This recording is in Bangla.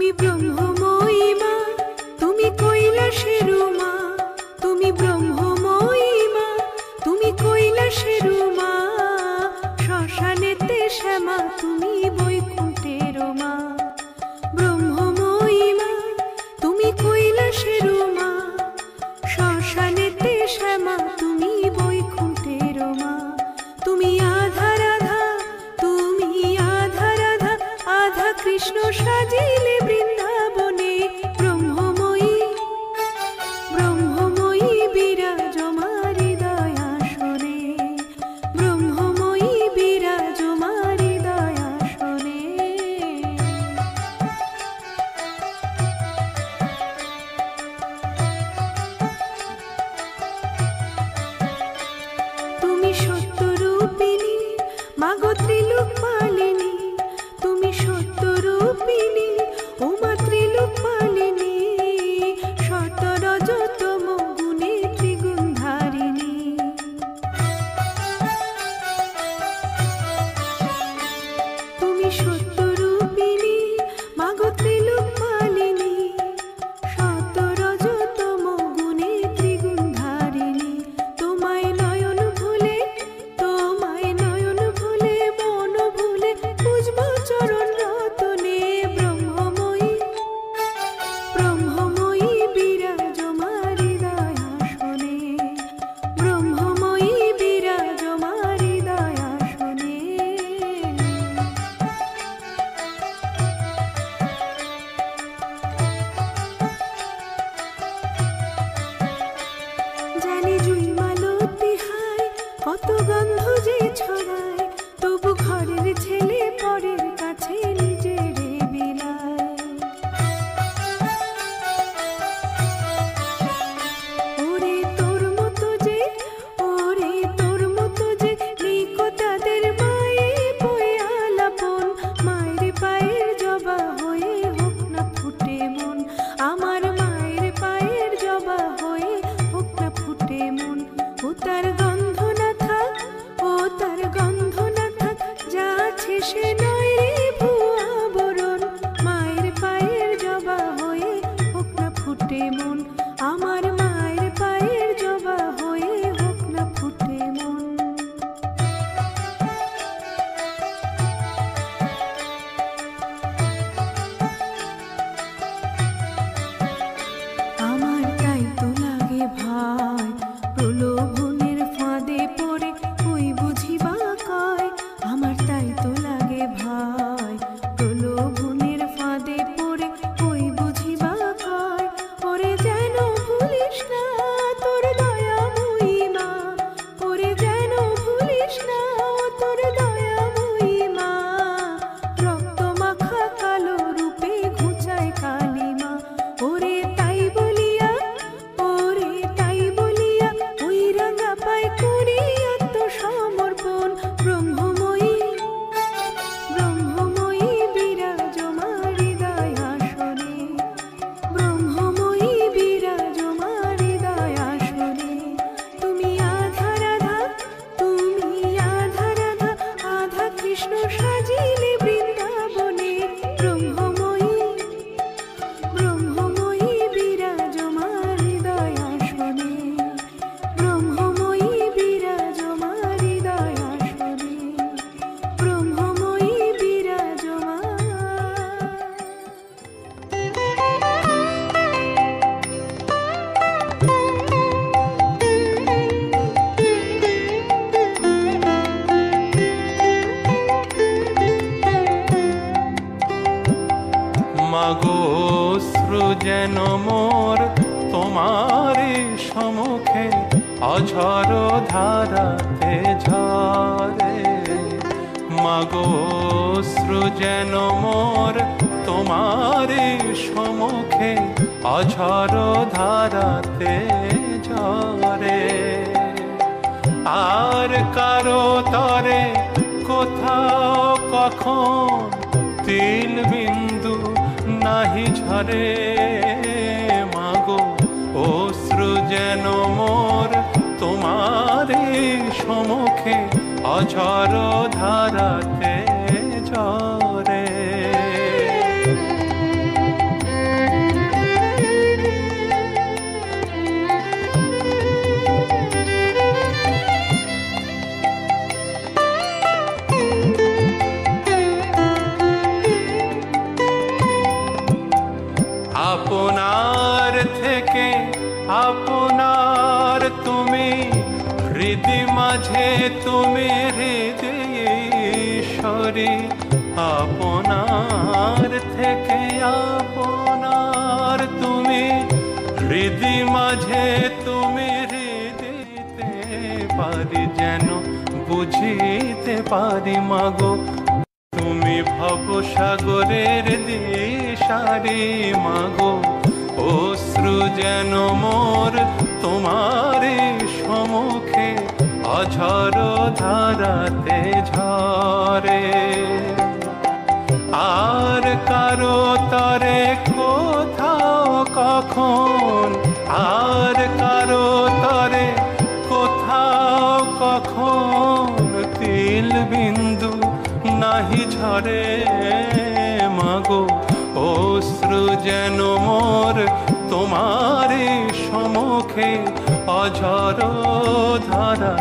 তুমি ব্রহ্মময়ী মা, তুমি কৈলাসের মা, তুমি ব্রহ্মময়ী মা, তুমি কৈলাসের মা, শ্মশানেতে শ্যামা তুমি বৈকুণ্ঠের মা। ব্রহ্মময়ী মা, তুমি কৈলাসের মা, শ্মশানেতে শ্যামা তুমি বৈকুণ্ঠের মা। তুমি আধা রাধা, তুমি আধা রাধা, আধা কৃষ্ণ সাজিলে বৃন্দাবনে। ব্রহ্মময়ী, ব্রহ্মময়ী বিরাজমান হৃদয় আসনে, ব্রহ্মময়ী বিরাজমান হৃদয় আসনে। তুমি সত্যরূপিণী মাগো ত্রিলোক পালিনী, তুমি সত্যরূপিণী ও মা ত্রিলোক পালিনী, শত রজতম গুণে ত্রিগুণধারিণী। তুমি সত্যরূপিণী মাগো ত্রিলোক পালিনী, শত রজতম গুণে ত্রিগুণধারিণী। তোমায় নয়ন ভুলে, তোমায় নয়ন ভুলে, মন ভুলে পুজব চরণ রতনে। ব্রহ্মময়ী, ব্রহ্মময়ী বিরাজমান হৃদয় আসনে, ব্রহ্মময়ী বিরাজমান হৃদয় আসনে। জানি জুই মালতী হায় কত গন্ধ যে ছড়ায়, তবু ঘরের ছেলে পরের কাছে নিজের বিলায়। ওরে তোর মতো যে, ওরে তোর মতো যে নিকো তাদের মায়ে বয়ে আলাপন, মায়ের পায়ের জবা হয়ে হোক না ফুটে মন, আমার মায়ের পায়ের জবা হয়ে হোক না ফুটে মন। ও তার গন্ধ না থাক, ও তার গন্ধ না থাক, যা আছে সে নয় রে ভুয়া বরণ, মায়ের পায়ের জবা হয়ে হোক না ফুটে মন, আমার মায়ের পায়ের জবা হয়ে হোক না ফুটে মন। আমার তাই তো লাগে ভাই, প্রলোভনের ফাঁদে পড়ে ওই বুঝিবা কয়। আমার তাই তো লাগে ভাই, প্রলোভনের ফাঁদে পড়ে ওই বুঝিবা কয়। ওরে যেন ভুলিস না তোর দয়াময়ী মা, ওরে যেন ভুলিস না তোর দয়াময়ী মা, রক্ত মাখা কালো রূপে ঘুচায় কালী মা। ওরে তাই বলিয়া, ওরে তাই বলিয়া ওই রাঙা পায় করি আত্মসমর্পণ। ব্রহ্মময়ী, ব্রহ্মময়ী বিরাজমান হৃদয় আসনে, ব্রহ্মময়ী বিরাজমান হৃদয় আসনে। তুমি আধা রাধা, তুমি আধা রাধা, আধা কৃষ্ণ সাজিলে বৃন্দাবনে। ব্রহ্মময়ী, ব্রহ্মময়ী বিরাজমান হৃদয় আসনে, ব্রহ্মময়ী বিরাজমান হৃদয় আসনে, ব্রহ্মময়ী বিরাজমান। মাগো সৃজন মোর তোমারি সম্মুখে, অঝর ধারাতে ঝরে। মাগো সৃজন মোর তোমারি সম্মুখে, অঝর ধারাতে ঝরে। আর কারো তরে কোথাও কখন তিল বিন্দু নাহি ঝরে। মাগো অশ্রু যেন মোর তোমারে সম্মুখে অঝর ধারাতে ঝরে। সরি আপনার থেকে আপনার তুমি হৃদি মাঝে তুমি হৃদিতে পারি যেন বুঝিতে পারি মাগো তুমি ভবসাগরের দিশারি মাগো অশ্রু যেন মোর তোমার সম্মুখে অঝর ধারাতে ঝরে আর কারো তরে কোথাও কখন আর কারো তরে কোথাও কখন তিল বিন্দু নাহি ঝরে মাগো অশ্রু যেন মোর তোমার সম্মুখে অঝর ধারা